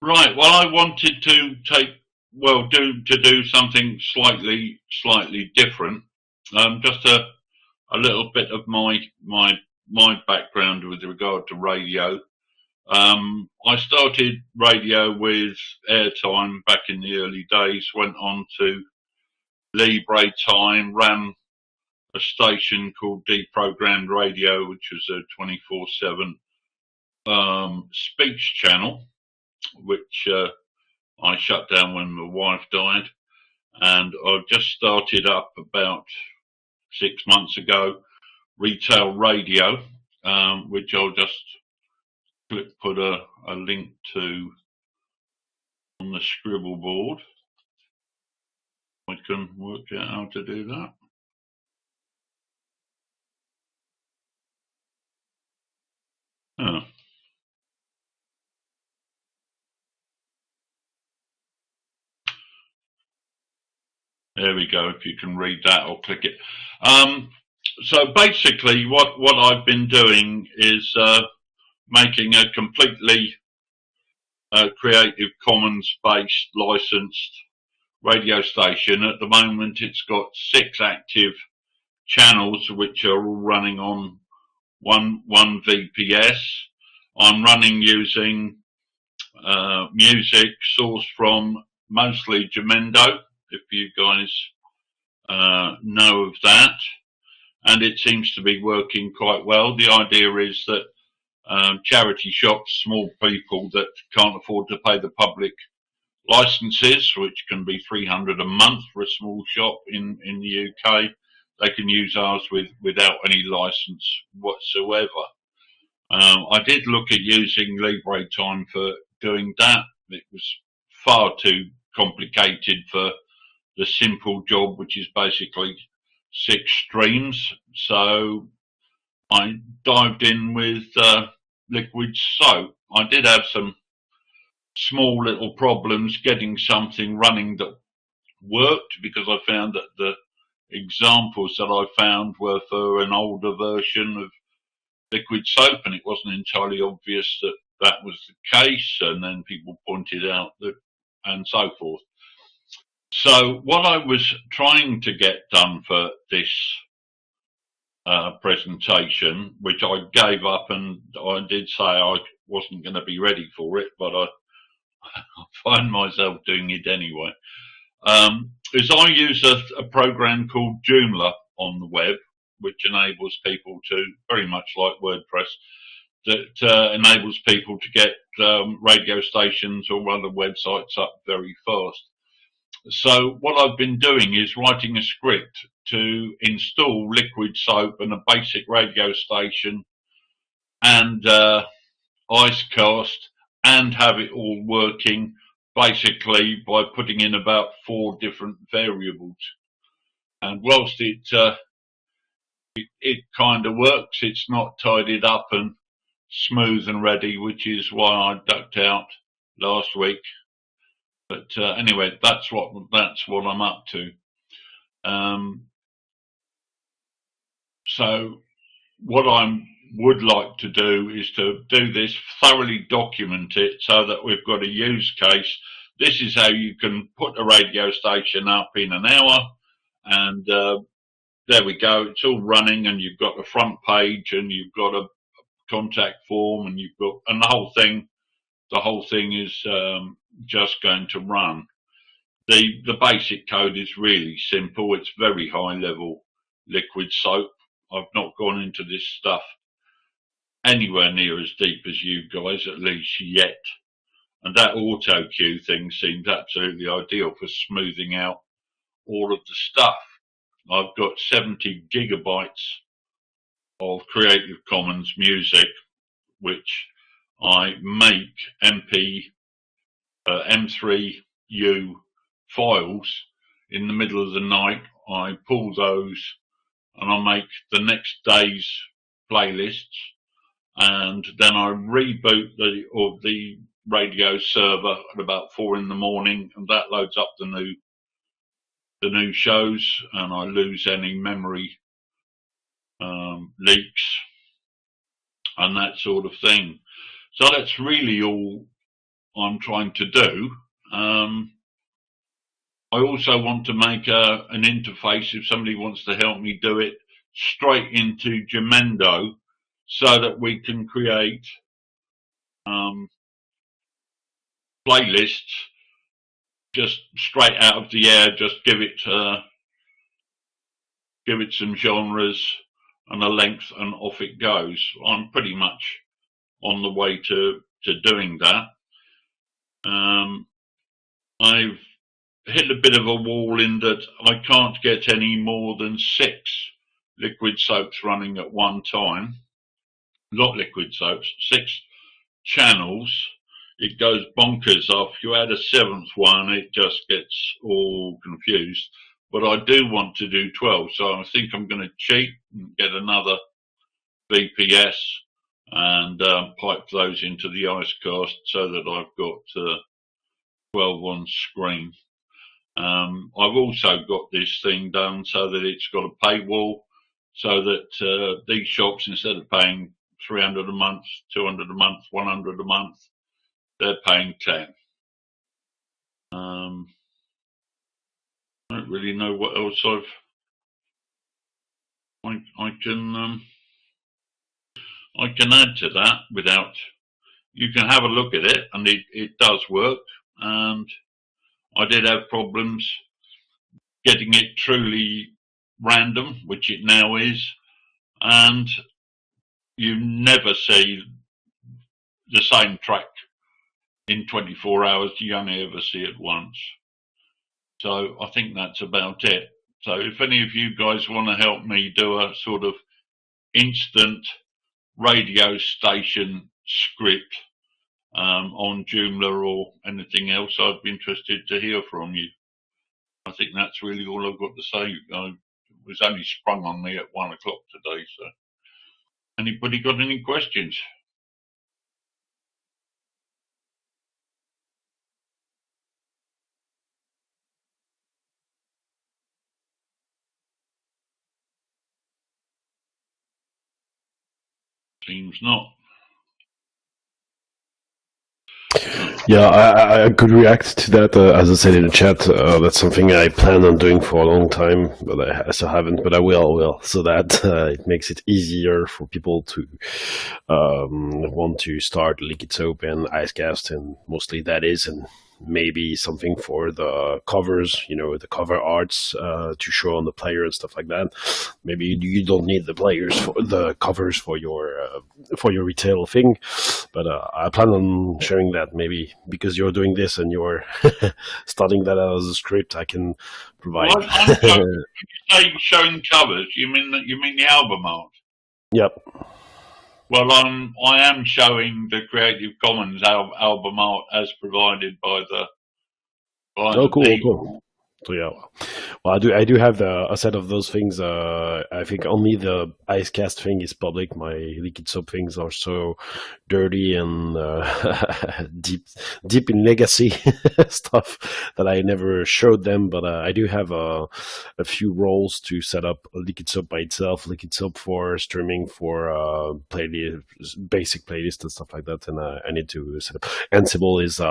Right. Well, I wanted to do something slightly different. Just a little bit of my background with regard to radio. I started radio with airtime back in the early days. Went on to Libre time, ran a station called Deprogrammed Radio, which was a 24/7 speech channel, which I shut down when my wife died, and I've just started up about 6 months ago, retail radio, which I'll just put a link to on the scribble board. I can work out how to do that. Oh. There we go. If you can read that, I'll click it. So basically, what I've been doing is making a completely Creative Commons based licensed radio station. At the moment, it's got 6 active channels, which are all running on one VPS. I'm running using music sourced from mostly Jamendo, if you guys know of that, and it seems to be working quite well. The idea is that charity shops, small people that can't afford to pay the public licenses, which can be £300 a month for a small shop in the UK, they can use ours without any license whatsoever. I did look at using Libre Time for doing that. It was far too complicated for the simple job, which is basically 6 streams. So I dived in with Liquid Soap. I did have some small little problems getting something running that worked, because I found that the examples that I found were for an older version of Liquid Soap, and it wasn't entirely obvious that that was the case, and then people pointed out that, and so forth. So what I was trying to get done for this presentation, which I gave up, and I did say I wasn't going to be ready for it, but I find myself doing it anyway, is I use a program called Joomla on the web, which enables people to, very much like WordPress, that enables people to get radio stations or other websites up very fast. So what I've been doing is writing a script to install Liquid Soap and a basic radio station and Icecast, and have it all working basically by putting in about 4 different variables. And whilst it kind of works, it's not tidied up and smooth and ready, which is why I ducked out last week. But anyway, that's what I'm up to. So what I would like to do is to do this, thoroughly document it so that we've got a use case. This is how you can put a radio station up in an hour, and there we go. It's all running, and you've got the front page, and you've got a contact form, and you've got, and the whole thing is just going to run. The basic code is really simple. It's very high level Liquid Soap. I've not gone into this stuff anywhere near as deep as you guys, at least yet. And that auto cue thing seems absolutely ideal for smoothing out all of the stuff. I've got 70 gigabytes of Creative Commons music, which I make M3U files in the middle of the night. I pull those and I make the next day's playlists, and then I reboot the radio server at about 4 in the morning, and that loads up the new shows, and I lose any memory leaks and that sort of thing. So that's really all I'm trying to do. I also want to make an interface, if somebody wants to help me do it, straight into Jamendo, so that we can create playlists just straight out of the air. Just give it some genres and a length, and off it goes. I'm pretty much on the way to doing that. I've hit a bit of a wall in that I can't get any more than 6 liquid soaps running at one time. Not liquid soaps, 6 channels. It goes bonkers. If you add a 7th one, it just gets all confused. But I do want to do 12, so I think I'm going to cheat and get another VPS and pipe those into the IceCast so that I've got 12 on screen. I've also got this thing done so that it's got a paywall, so that these shops, instead of paying 300 a month, 200 a month, 100 a month, they're paying 10. I don't really know what else I can add to that without. You can have a look at it, and it does work. And I did have problems getting it truly random, which it now is, and you never see the same track in 24 hours. You only ever see it once. So I think that's about it. So if any of you guys want to help me do a sort of instant radio station script on Joomla or anything else, I'd be interested to hear from you. I think that's really all I've got to say. It was only sprung on me at 1 o'clock today. So anybody got any questions? Seems not. Yeah, I could react to that. As I said in the chat, that's something I plan on doing for a long time, but I still haven't. But I will, so that it makes it easier for people to want to start Liquidsoap and IceCast, and mostly that is, and maybe something for the covers, the cover arts to show on the player and stuff like that. Maybe you don't need the players for the covers for your retail thing, but I plan on sharing that. Maybe because you're doing this and you're starting that as a script, I can provide. Well, when you say showing covers, you mean the album art? Yep. Well, I am showing the Creative Commons album art as provided by the cool, people. Cool. So yeah, well, I do have a set of those things. I think only the IceCast thing is public. My Liquidsoap things are so dirty and deep in legacy stuff that I never showed them. But I do have a few roles to set up Liquidsoap by itself, Liquidshop4 streaming for basic playlists and stuff like that. And I need to set up. Ansible is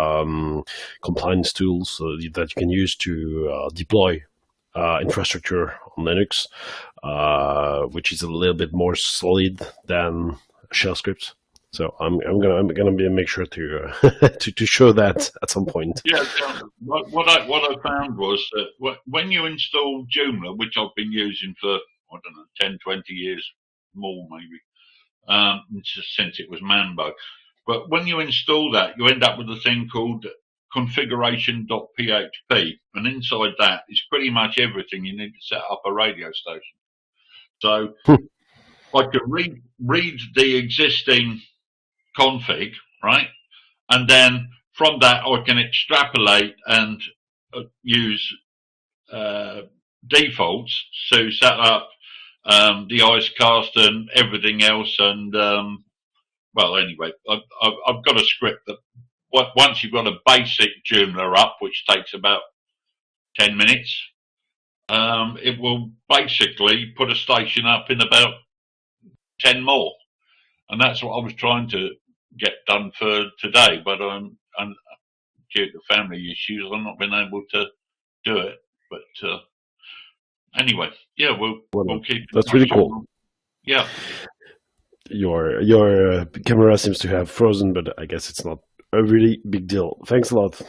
compliance tools that you can use to deploy infrastructure on Linux, which is a little bit more solid than shell scripts. So I'm gonna make sure to to show that at some point. Yeah, what I found was that when you install Joomla, which I've been using for 10, 20 years more maybe, since it was Mambo, but when you install that, you end up with a thing called configuration.php, and inside that is pretty much everything you need to set up a radio station. So I can read the existing config, right? And then from that I can extrapolate and use defaults to set up the IceCast and everything else. And well, anyway, I've got a script that once you've got a basic Joomla up, which takes about 10 minutes, it will basically put a station up in about 10 more. And that's what I was trying to get done for today, but and due to family issues, I've not been able to do it. But anyway, yeah, we'll keep. That's really cool. Yeah. Your camera seems to have frozen, but I guess it's not a really big deal. Thanks a lot.